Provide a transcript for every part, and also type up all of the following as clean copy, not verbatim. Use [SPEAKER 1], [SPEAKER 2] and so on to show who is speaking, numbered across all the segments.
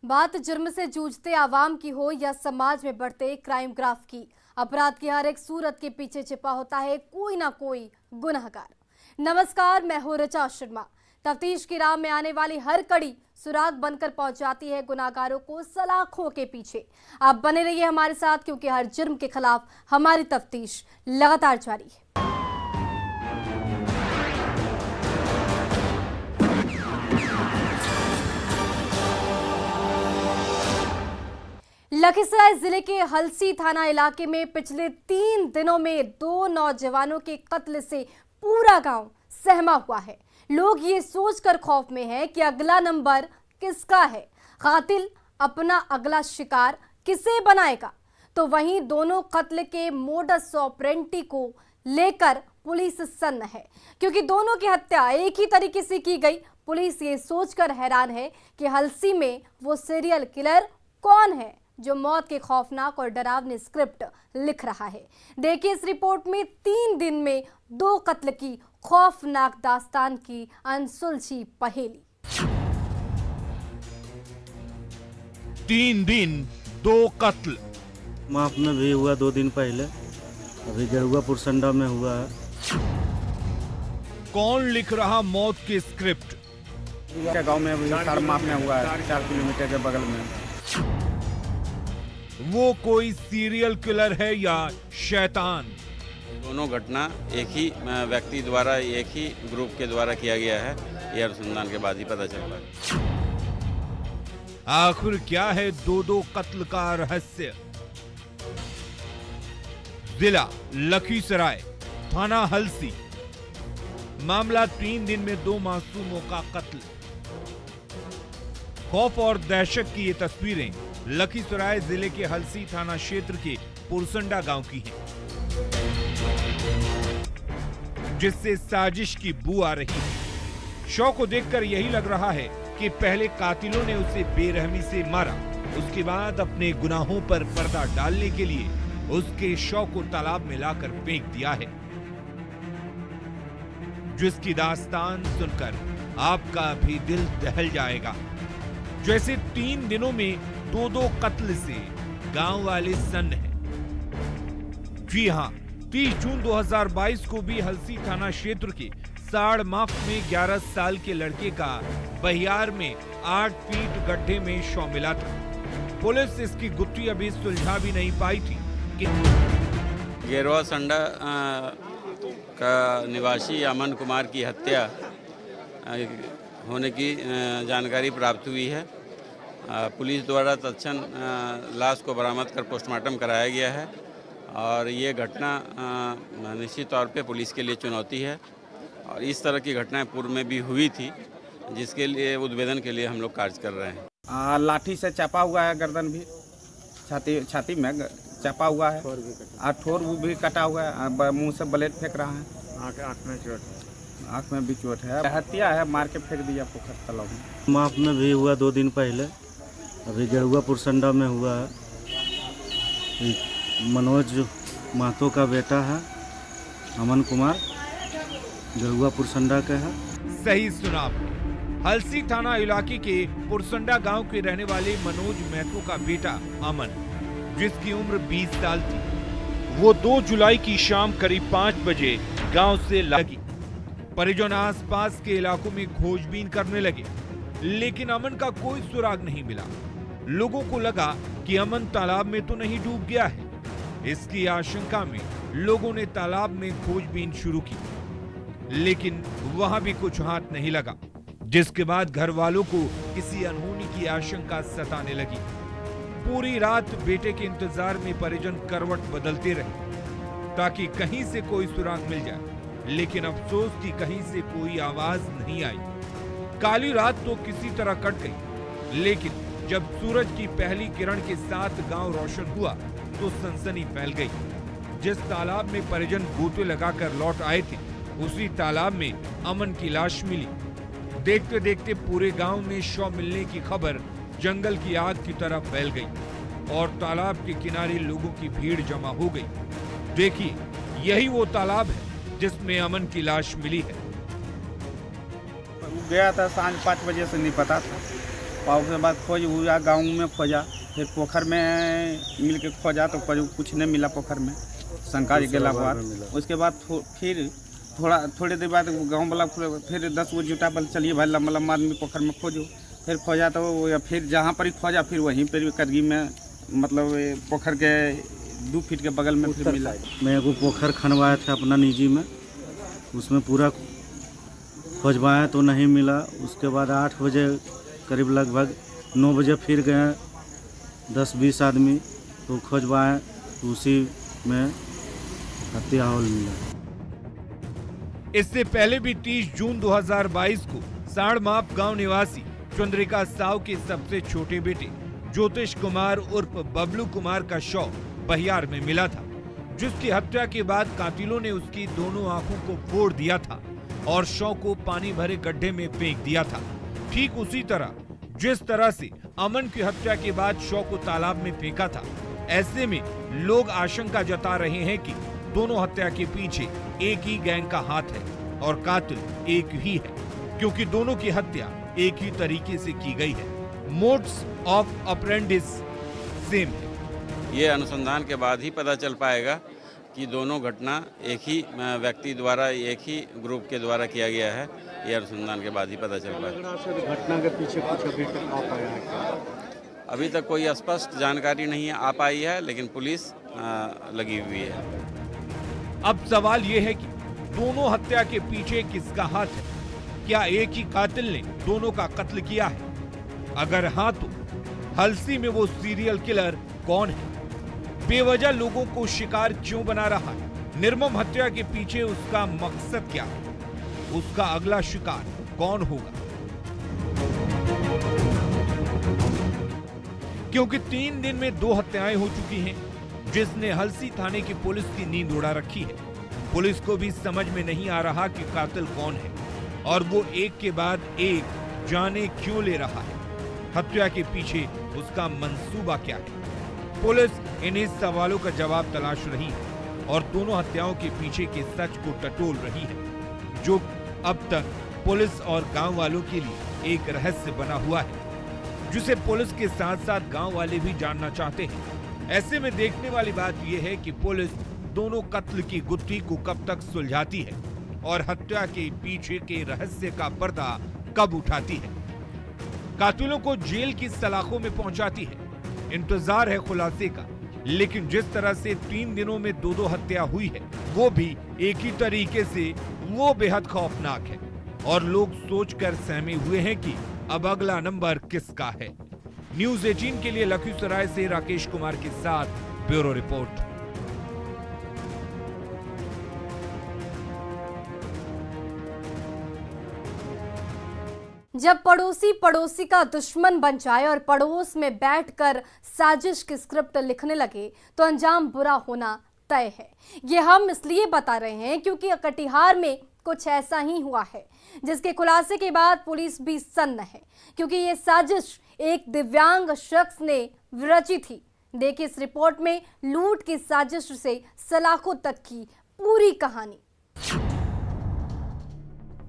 [SPEAKER 1] बात जुर्म से जूझते आवाम की हो या समाज में बढ़ते क्राइम ग्राफ की, अपराध की हर एक सूरत के पीछे छिपा होता है कोई ना कोई गुनहगार। नमस्कार, मैं हूं ऋचा शर्मा। तफ्तीश की राह में आने वाली हर कड़ी सुराग बनकर पहुंच जाती है गुनहगारों को सलाखों के पीछे। आप बने रहिए हमारे साथ, क्योंकि हर जुर्म के खिलाफ हमारी तफ्तीश लगातार जारी है। लखीसराय जिले के हलसी थाना इलाके में पिछले 3 दिनों में 2 नौजवानों के कत्ल से पूरा गांव सहमा हुआ है। लोग ये सोचकर खौफ में हैं कि अगला नंबर किसका है, कातिल अपना अगला शिकार किसे बनाएगा। तो वहीं दोनों कत्ल के मोडस ऑपरेंडी को लेकर पुलिस सन्न है, क्योंकि दोनों की हत्या एक ही तरीके से की गई। पुलिस ये सोचकर हैरान है कि हलसी में वो सीरियल किलर कौन है जो मौत के खौफनाक और डरावनी स्क्रिप्ट लिख रहा है। देखिए इस रिपोर्ट में 3 दिन में 2 कत्ल की खौफनाक दास्तान की अनसुलझी पहेली।
[SPEAKER 2] 3 दिन 2 कत्ल।
[SPEAKER 3] माफ में भी हुआ 2 दिन पहले, अभी गेरुआ पुरसंडा में हुआ है।
[SPEAKER 2] कौन लिख रहा मौत की स्क्रिप्ट?
[SPEAKER 4] गांव में अभी माफ में हुआ है, 4 किलोमीटर के बगल में।
[SPEAKER 2] वो कोई सीरियल किलर है या शैतान?
[SPEAKER 5] दोनों घटना एक ही व्यक्ति द्वारा, एक ही ग्रुप के द्वारा किया गया है। यह अनुसंधान के बाद ही पता चल पाएगा।
[SPEAKER 2] आखिर क्या है 2 कत्ल का रहस्य? जिला लखीसराय, थाना हलसी। मामला 3 दिन में 2 मासूमों का कत्ल। खौफ और दहशत की ये तस्वीरें लखीसराय जिले के हलसी थाना क्षेत्र के पुरसंडा गांव की हैं, जिससे साजिश की बू आ रही है। शव को देखकर यही लग रहा है कि पहले कातिलों ने उसे बेरहमी से मारा, उसके बाद अपने गुनाहों पर पर्दा डालने के लिए उसके शव को तालाब में लाकर फेंक दिया है, जिसकी दास्तान सुनकर आपका भी दिल दहल जाएगा। जैसे 3 दिनों में 2 कत्ल से गांव वाले सन्न हैं। जी हां, 30 जून 2022 को भी हलसी थाना क्षेत्र के साड़माफ में 11 साल के लड़के का बहियार में 8 फीट गड्ढे में शव मिला था। पुलिस इसकी गुत्थी अभी सुलझा भी नहीं पाई थी कि
[SPEAKER 5] गेरुआ संडा का निवासी अमन कुमार की हत्या होने की जानकारी प्राप्त हुई है। पुलिस द्वारा तत्क्षण लाश को बरामद कर पोस्टमार्टम कराया गया है और ये घटना निश्चित तौर पे पुलिस के लिए चुनौती है। और इस तरह की घटनाएं पूर्व में भी हुई थी, जिसके लिए उद्भेदन के लिए हम लोग कार्य कर रहे हैं।
[SPEAKER 4] लाठी से चापा हुआ है, गर्दन भी, छाती में चापा हुआ है, और ठोर भी कटा हुआ है, मुंह से ब्लेड फेंक रहा है, आँख में भी चोट है। हत्या है, मार के फेंक दिया पोखर तालाब में।
[SPEAKER 3] माफ में भी हुआ 2 दिन पहले, अभी गेरुआ पुरसंडा में हुआ है। मनोज महतो का बेटा है, अमन कुमार, गेरुआ पुरसंडा का है।
[SPEAKER 2] सही सुना आपने। हलसी थाना इलाके के पुरसंडा गांव के रहने वाले मनोज महतो का बेटा अमन, जिसकी उम्र 20 साल थी, वो 2 जुलाई की शाम करीब 5 बजे गांव से लगी। परिजन आसपास के इलाकों में खोजबीन करने लगे, लेकिन अमन का कोई सुराग नहीं मिला। लोगों को लगा कि अमन तालाब में तो नहीं डूब गया है। इसकी आशंका में लोगों ने तालाब में खोजबीन शुरू की, लेकिन वहां भी कुछ हाथ नहीं लगा, जिसके बाद घर वालों को किसी अनहोनी की आशंका सताने लगी। पूरी रात बेटे के इंतजार में परिजन करवट बदलते रहे ताकि कहीं से कोई सुराग मिल जाए, लेकिन अफसोस कि कहीं से कोई आवाज नहीं आई। काली रात तो किसी तरह कट गई, लेकिन जब सूरज की पहली किरण के साथ गांव रोशन हुआ तो सनसनी फैल गई। जिस तालाब में परिजन गोते लगाकर लौट आए थे, उसी तालाब में अमन की लाश मिली। देखते देखते पूरे गांव में शव मिलने की खबर जंगल की आग की तरह फैल गई और तालाब के किनारे लोगों की भीड़ जमा हो गई। देखिए, यही वो तालाब है जिसमें अमन की लाश मिली है।
[SPEAKER 4] गया था सांझ 5 बजे से, नहीं पता था, और उसके बाद खोज हुआ, गांव में खोजा, फिर पोखर में मिल के खोजा तो कुछ नहीं मिला पोखर में, शंका गेला बाद। उसके बाद फिर थोड़ी देर बाद गांव वाला फिर 10 गो जुटा बल चलिए भाई लंबा लंबा आदमी पोखर में खोजो। फिर खोजा तो फिर जहाँ पर ही खोजा फिर वहीं पर करगी में मतलब पोखर के 2 फीट के बगल में फिर मिला।
[SPEAKER 3] मैं एगो पोखर खनवाया था अपना निजी में, उसमें पूरा खोजवाया तो नहीं मिला। उसके बाद 8 बजे करीब लगभग 9 बजे फिर गए 10-20 आदमी तो खोजवाए, तो उसी में हत्या हॉल मिला।
[SPEAKER 2] इससे पहले भी 30 जून 2022 को साड़माप गांव निवासी चंद्रिका साव के सबसे छोटे बेटे ज्योतिष कुमार उर्फ बबलू कुमार का शव बहियार में मिला था, जिसकी हत्या के बाद कातिलों ने उसकी दोनों आंखों को फोड़ दिया था और शव को पानी भरे गड्ढे में फेंक दिया था। ठीक उसी तरह जिस तरह से अमन की हत्या के बाद शव को तालाब में फेंका था, ऐसे में लोग आशंका जता रहे हैं कि दोनों हत्या के पीछे एक ही गैंग का हाथ है और कातिल एक ही है, क्योंकि दोनों की हत्या एक ही तरीके से की गई है। मोड्स ऑफ ऑपरेंडिस सेम है।
[SPEAKER 5] ये अनुसंधान के बाद ही पता चल पाएगा कि दोनों घटना एक ही व्यक्ति द्वारा, एक ही ग्रुप के द्वारा किया गया है। ये अनुसंधान के बाद ही पता चल पाएगा।
[SPEAKER 3] घटना के पीछे कुछ अभी तक आ पाया है क्या?
[SPEAKER 5] अभी तक कोई स्पष्ट जानकारी नहीं आ पाई है, लेकिन पुलिस लगी हुई है।
[SPEAKER 2] अब सवाल ये है कि दोनों हत्या के पीछे किसका हाथ है? क्या एक ही कातिल ने दोनों का कत्ल किया है? अगर हाँ तो हलसी में वो सीरियल किलर कौन है? बेवजह लोगों को शिकार क्यों बना रहा है? निर्मम हत्या के पीछे उसका मकसद क्या है? उसका अगला शिकार कौन होगा? क्योंकि 3 दिन में 2 हत्याएं हो चुकी हैं, जिसने हलसी थाने की पुलिस की नींद उड़ा रखी है। पुलिस को भी समझ में नहीं आ रहा कि कातिल कौन है और वो एक के बाद एक जाने क्यों ले रहा है। हत्या के पीछे उसका मंसूबा क्या है? पुलिस इन्हीं सवालों का जवाब तलाश रही है और दोनों हत्याओं के पीछे के सच को टटोल रही है, जो अब तक पुलिस और गांव वालों के लिए एक रहस्य बना हुआ है, जिसे पुलिस के साथ साथ गांव वाले भी जानना चाहते हैं। ऐसे में देखने वाली बात यह है कि पुलिस दोनों कत्ल की गुत्थी को कब तक सुलझाती है और हत्या के पीछे के रहस्य का पर्दा कब उठाती है, कातिलों को जेल की सलाखों में पहुंचाती है। इंतजार है खुलासे का, लेकिन जिस तरह से 3 दिनों में 2 हत्या हुई है, वो भी एक ही तरीके से, वो बेहद खौफनाक है और लोग सोचकर सहमे हुए हैं कि अब अगला नंबर किसका है। न्यूज़ 18 के लिए लखीसराय से राकेश कुमार के साथ ब्यूरो रिपोर्ट।
[SPEAKER 1] जब पड़ोसी पड़ोसी का दुश्मन बन जाए और पड़ोस में बैठकर साजिश की स्क्रिप्ट लिखने लगे तो अंजाम बुरा होना तय है। ये हम इसलिए बता रहे हैं क्योंकि कटिहार में कुछ ऐसा ही हुआ है, जिसके खुलासे के बाद पुलिस भी सन्न है, क्योंकि ये साजिश एक दिव्यांग शख्स ने रची थी। देखिए इस रिपोर्ट में लूट की साजिश से सलाखों तक की पूरी कहानी।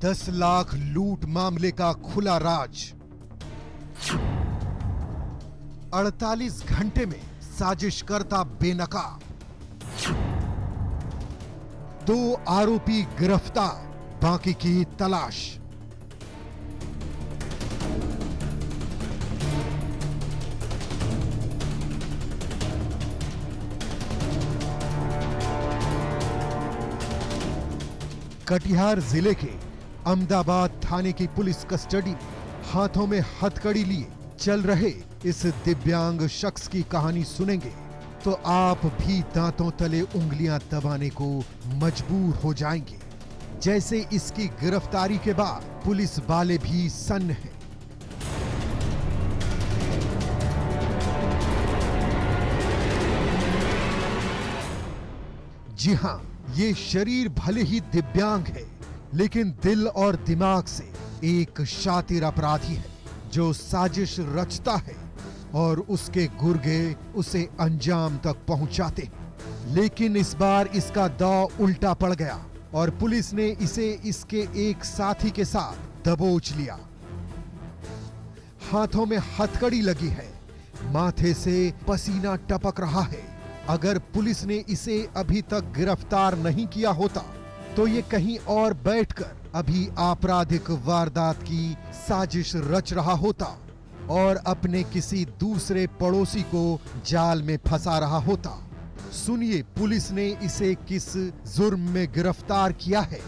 [SPEAKER 6] 10 लाख लूट मामले का खुला राज। 48 घंटे में साजिशकर्ता बेनकाब। 2 आरोपी गिरफ्तार, बाकी की तलाश। कटिहार जिले के अहमदाबाद थाने की पुलिस कस्टडी में हाथों में हथकड़ी लिए चल रहे इस दिव्यांग शख्स की कहानी सुनेंगे तो आप भी दांतों तले उंगलियां दबाने को मजबूर हो जाएंगे। जैसे इसकी गिरफ्तारी के बाद पुलिस वाले भी सन्न हैं। जी हां, ये शरीर भले ही दिव्यांग है, लेकिन दिल और दिमाग से एक शातिर अपराधी है जो साजिश रचता है और उसके गुर्गे उसे अंजाम तक पहुंचाते हैं। लेकिन इस बार इसका दांव उल्टा पड़ गया और पुलिस ने इसे इसके एक साथी के साथ दबोच लिया। हाथों में हथकड़ी लगी है, माथे से पसीना टपक रहा है। अगर पुलिस ने इसे अभी तक गिरफ्तार नहीं किया होता तो ये कहीं और बैठकर अभी आपराधिक वारदात की साजिश रच रहा होता और अपने किसी दूसरे पड़ोसी को जाल में फंसा रहा होता। सुनिए पुलिस ने इसे किस जुर्म में गिरफ्तार किया है।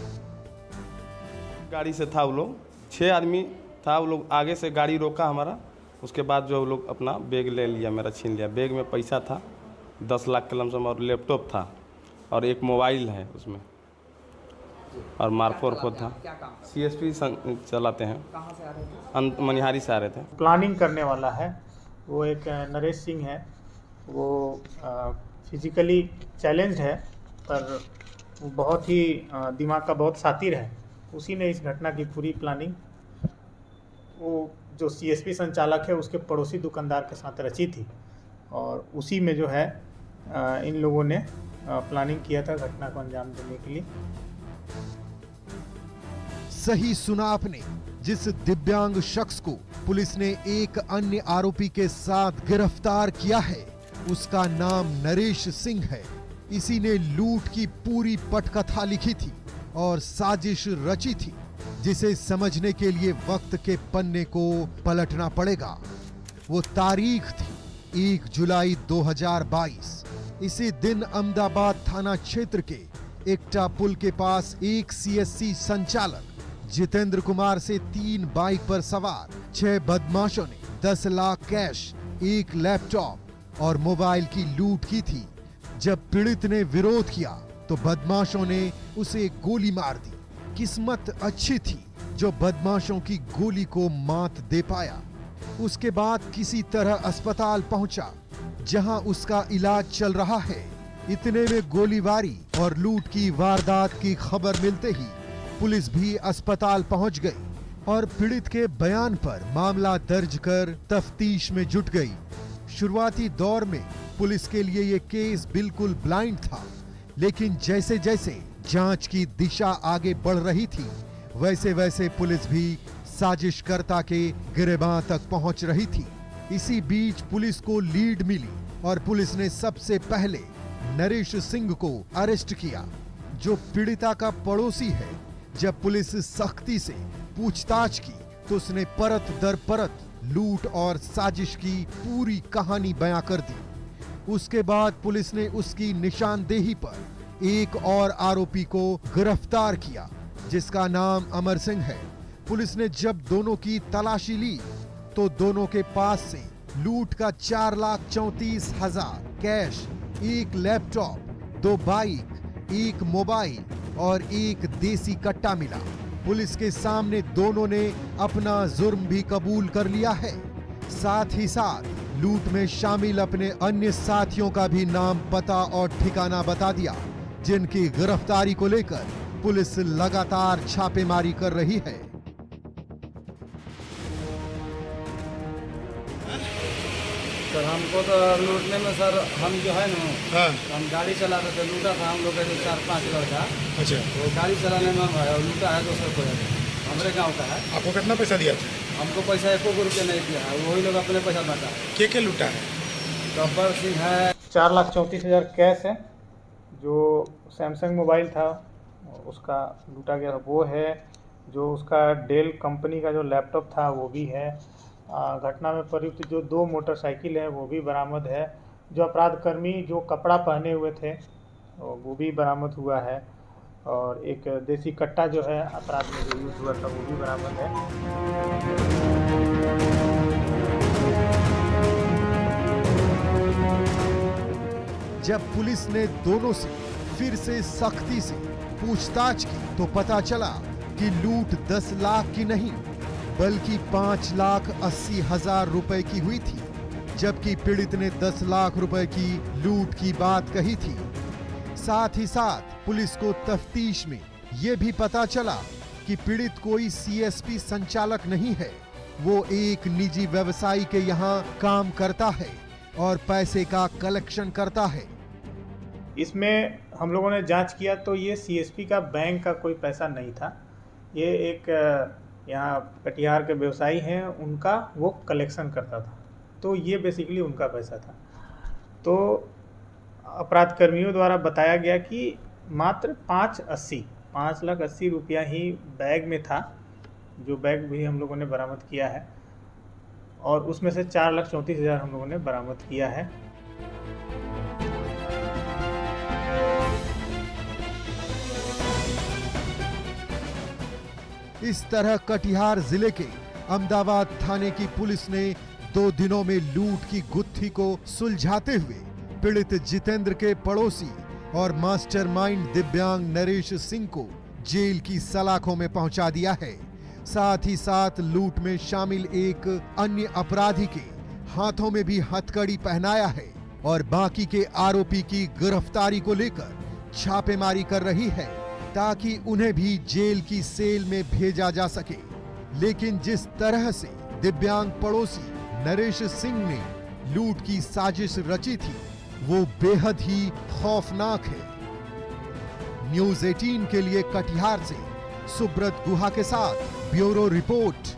[SPEAKER 7] गाड़ी से था वो लोग 6 आदमी था। वो लोग आगे से गाड़ी रोका हमारा, उसके बाद जो वो लोग अपना बैग ले लिया, मेरा छीन लिया। बैग में पैसा था 10 लाख के लमसम और लैपटॉप था और एक मोबाइल है उसमें और मार्फो था। CSP चलाते हैं। कहाँ से आ रहे थे? मनिहारी से आ रहे थे।
[SPEAKER 8] प्लानिंग करने वाला है वो एक नरेश सिंह है। वो फिजिकली चैलेंज्ड है पर वो बहुत ही दिमाग का बहुत शातिर है। उसी ने इस घटना की पूरी प्लानिंग वो जो CSP संचालक है उसके पड़ोसी दुकानदार के साथ रची थी और उसी में जो है इन लोगों ने प्लानिंग किया था घटना को अंजाम देने के लिए।
[SPEAKER 6] सही सुना आपने। जिस दिव्यांग शख्स को पुलिस ने एक अन्य आरोपी के साथ गिरफ्तार किया है उसका नाम नरेश सिंह है। इसी ने लूट की पूरी पटकथा लिखी थी और साजिश रची थी, जिसे समझने के लिए वक्त के पन्ने को पलटना पड़ेगा। वो तारीख थी 1 जुलाई 2022। इसी दिन अहमदाबाद थाना क्षेत्र के एकटा पुल के पास एक CSC संचालक जितेंद्र कुमार से 3 बाइक पर सवार 6 बदमाशों ने 10 लाख कैश, 1 लैपटॉप और मोबाइल की लूट की थी। जब पीड़ित ने विरोध किया तो बदमाशों ने उसे गोली मार दी। किस्मत अच्छी थी जो बदमाशों की गोली को मात दे पाया। उसके बाद किसी तरह अस्पताल पहुंचा जहां उसका इलाज चल रहा है। इतने में गोलीबारी और लूट की वारदात की खबर मिलते ही पुलिस भी अस्पताल पहुंच गई और पीड़ित के बयान पर मामला दर्ज कर तफ्तीश में जुट गई। शुरुआती दौर में पुलिस के लिए ये केस बिल्कुल ब्लाइंड था, लेकिन जैसे जैसे जांच की दिशा आगे बढ़ रही थी वैसे वैसे पुलिस भी साजिशकर्ता के गिरेबान तक पहुंच रही थी। इसी बीच पुलिस को लीड मिली और पुलिस ने सबसे पहले नरेश सिंह को अरेस्ट किया, जो पीड़िता का पड़ोसी है। जब पुलिस सख्ती से पूछताछ की तो उसने परत दर परत लूट और साजिश की पूरी कहानी बयां कर दी। उसके बाद पुलिस ने उसकी निशानदेही पर एक और आरोपी को गिरफ्तार किया जिसका नाम अमर सिंह है। पुलिस ने जब दोनों की तलाशी ली तो दोनों के पास से लूट का 4,34,000 कैश, 1 लैपटॉप, 2 बाइक, 1 मोबाइल और 1 देसी कट्टा मिला। पुलिस के सामने दोनों ने अपना जुर्म भी कबूल कर लिया है। साथ ही साथ लूट में शामिल अपने अन्य साथियों का भी नाम, पता और ठिकाना बता दिया, जिनकी गिरफ्तारी को लेकर पुलिस लगातार छापेमारी कर रही है।
[SPEAKER 9] सर हमको तो लूटने में सर हम जो है ना हम गाड़ी चला रहे थे, लूटा था हम लोग के 4-5 लड़का। अच्छा। तो गाड़ी चलाने में लूटा है दूसरे को, हमारे गांव का है।
[SPEAKER 10] आपको कितना पैसा दिया था?
[SPEAKER 9] हमको पैसा 1 रुपया नहीं दिया है, वही लोग अपने पैसा बांटा है।
[SPEAKER 10] क्या लूटा है?
[SPEAKER 9] गब्बर सिंह है।
[SPEAKER 8] 4,34,000 कैश है, जो सैमसंग मोबाइल था उसका लूटा गया वो है। जो उसका डेल कंपनी का जो लैपटॉप था वो भी है। घटना में प्रयुक्त जो 2 मोटरसाइकिल है वो भी बरामद है। जो अपराधकर्मी जो कपड़ा पहने हुए थे वो भी बरामद हुआ है और एक देसी कट्टा जो है अपराध में जो यूज हुआ था वो भी बरामद है।
[SPEAKER 6] जब पुलिस ने दोनों से फिर से सख्ती से पूछताछ की तो पता चला कि लूट 10 लाख की नहीं बल्कि 5,80,000 रुपए की हुई थी, जबकि पीड़ित ने 10 लाख रुपए की लूट की बात कही थी। साथ ही साथ पुलिस को तफ्तीश में यह भी पता चला कि पीड़ित कोई CSP संचालक नहीं है, वो एक निजी व्यवसायी के यहाँ काम करता है और पैसे का कलेक्शन करता है।
[SPEAKER 8] इसमें हम लोगों ने जांच किया तो ये CSP का बैंक का कोई पैसा नहीं था। ये एक यहाँ कटिहार के व्यवसायी हैं, उनका वो कलेक्शन करता था। तो ये बेसिकली उनका पैसा था। तो अपराध कर्मियों द्वारा बताया गया कि मात्र 5,80,00,000 रुपया ही बैग में था, जो बैग भी हम लोगों ने बरामद किया है, और उसमें से 4,34,000 हम लोगों ने बरामद किया है।
[SPEAKER 6] इस तरह कटिहार जिले के अहमदाबाद थाने की पुलिस ने 2 दिनों में लूट की गुत्थी को सुलझाते हुए पीड़ित जितेंद्र के पड़ोसी और मास्टरमाइंड दिव्यांग नरेश सिंह को जेल की सलाखों में पहुंचा दिया है। साथ ही साथ लूट में शामिल एक अन्य अपराधी के हाथों में भी हथकड़ी पहनाया है और बाकी के आरोपी की गिरफ्तारी को लेकर छापेमारी कर रही है ताकि उन्हें भी जेल की सेल में भेजा जा सके। लेकिन जिस तरह से दिव्यांग पड़ोसी नरेश सिंह ने लूट की साजिश रची थी वो बेहद ही खौफनाक है। न्यूज़ 18 के लिए कटिहार से सुब्रत गुहा के साथ ब्यूरो रिपोर्ट।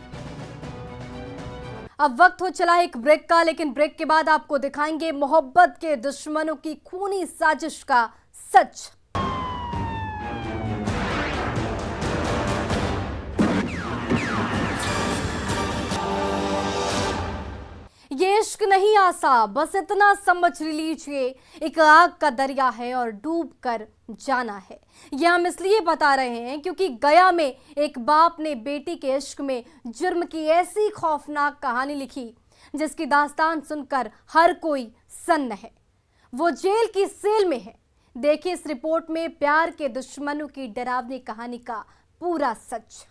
[SPEAKER 1] अब वक्त हो चला है एक ब्रेक का, लेकिन ब्रेक के बाद आपको दिखाएंगे मोहब्बत के दुश्मनों की खूनी साजिश का सच। ये इश्क नहीं आसा, बस इतना समझ लीजिए, एक आग का दरिया है और डूब कर जाना है। ये हम इसलिए बता रहे हैं क्योंकि गया में एक बाप ने बेटी के इश्क में जुर्म की ऐसी खौफनाक कहानी लिखी जिसकी दास्तान सुनकर हर कोई सन्न है। वो जेल की सेल में है। देखिए इस रिपोर्ट में प्यार के दुश्मनों की डरावनी कहानी का पूरा सच।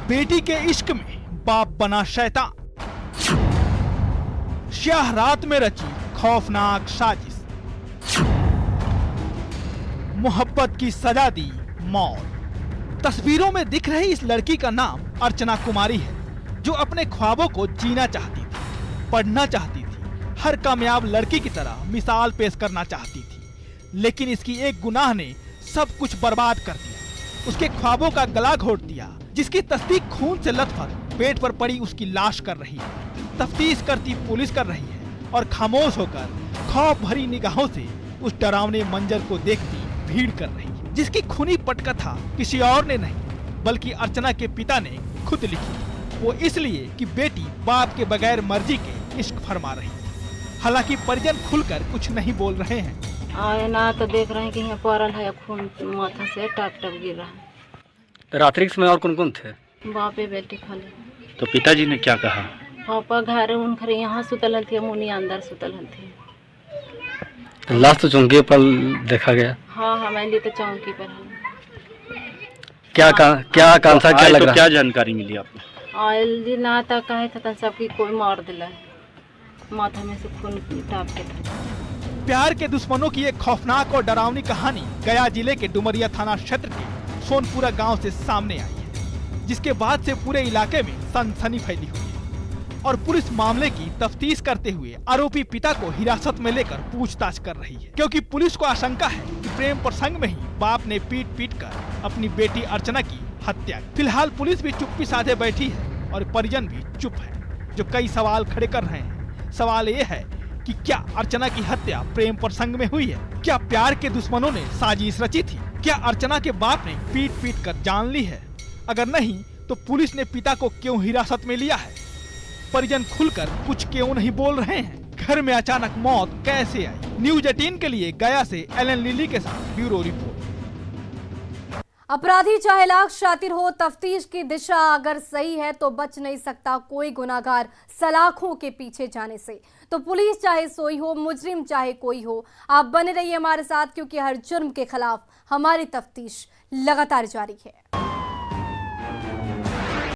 [SPEAKER 10] बेटी के इश्क में बाप बना शैतान, शाह रात में रची खौफनाक साजिश, मोहब्बत की सजा दी मौत। तस्वीरों में दिख रही इस लड़की का नाम अर्चना कुमारी है, जो अपने ख्वाबों को जीना चाहती थी, पढ़ना चाहती थी, हर कामयाब लड़की की तरह मिसाल पेश करना चाहती थी। लेकिन इसकी एक गुनाह ने सब कुछ बर्बाद कर दिया, उसके ख्वाबों का गला घोट दिया, जिसकी तस्दीक खून से लथपथ पेट पर पड़ी उसकी लाश कर रही है। तफ्तीश करती पुलिस कर रही है और खामोश होकर खौफ भरी निगाहों से उस डरावने मंजर को देखती भीड़ कर रही है, जिसकी खूनी पटकथा किसी और ने नहीं बल्कि अर्चना के पिता ने खुद लिखी। वो इसलिए कि बेटी बाप के बगैर मर्जी के इश्क फरमा रही थी। हालांकि परिजन खुलकर कुछ नहीं बोल रहे हैं।
[SPEAKER 11] आए ना तो देख रहे हैं कि यहाँ पड़ल है, खून माथा से टप टप गिर रहा है।
[SPEAKER 12] रात्रि के समय और कौन कौन थे?
[SPEAKER 11] बापे बेटी खाली।
[SPEAKER 12] तो पिताजी ने क्या कहा?
[SPEAKER 11] पापा घर उनकर यहाँ सुतल थे, मुनी अंदर सुतल थे।
[SPEAKER 12] तो लाश तो चौंकी पर देखा गया।
[SPEAKER 11] हाँ हमारे लिए तो चौंकी पर है।
[SPEAKER 12] क्या आकांक्षा क्या लग रहा? क्या जानकारी मिली आपको?
[SPEAKER 11] आयल ना तक कहे था सबकी कोई मार दिला, माथा में से खून टाप के था।
[SPEAKER 10] प्यार के दुश्मनों की एक खौफनाक और डरावनी कहानी गया जिले के डुमरिया थाना क्षेत्र के सोनपुरा गांव से सामने आई है, जिसके बाद से पूरे इलाके में सनसनी फैली हुई है और पुलिस मामले की तफ्तीश करते हुए आरोपी पिता को हिरासत में लेकर पूछताछ कर रही है, क्योंकि पुलिस को आशंका है कि प्रेम प्रसंग में ही बाप ने पीट कर अपनी बेटी अर्चना की हत्या। फिलहाल पुलिस भी चुप्पी साधे बैठी है और परिजन भी चुप है, जो कई सवाल खड़े कर रहे हैं। सवाल ये है कि क्या अर्चना की हत्या प्रेम प्रसंग में हुई है? क्या प्यार के दुश्मनों ने साजिश रची थी? क्या अर्चना के बाप ने पीट कर जान ली है? अगर नहीं तो पुलिस ने पिता को क्यों हिरासत में लिया है? परिजन खुलकर कुछ क्यों नहीं बोल रहे हैं? घर में अचानक मौत कैसे आई? न्यूज़ 18 के लिए गया से एलन लिली के साथ ब्यूरो रिपोर्ट।
[SPEAKER 1] अपराधी चाहे लाख शातिर हो, तफ्तीश की दिशा अगर सही है तो बच नहीं सकता कोई गुनाहगार सलाखों के पीछे जाने से। तो पुलिस चाहे सोई हो, मुजरिम चाहे कोई हो, आप बने रहिए हमारे साथ, क्योंकि हर जुर्म के खिलाफ हमारी तफ्तीश लगातार जारी है।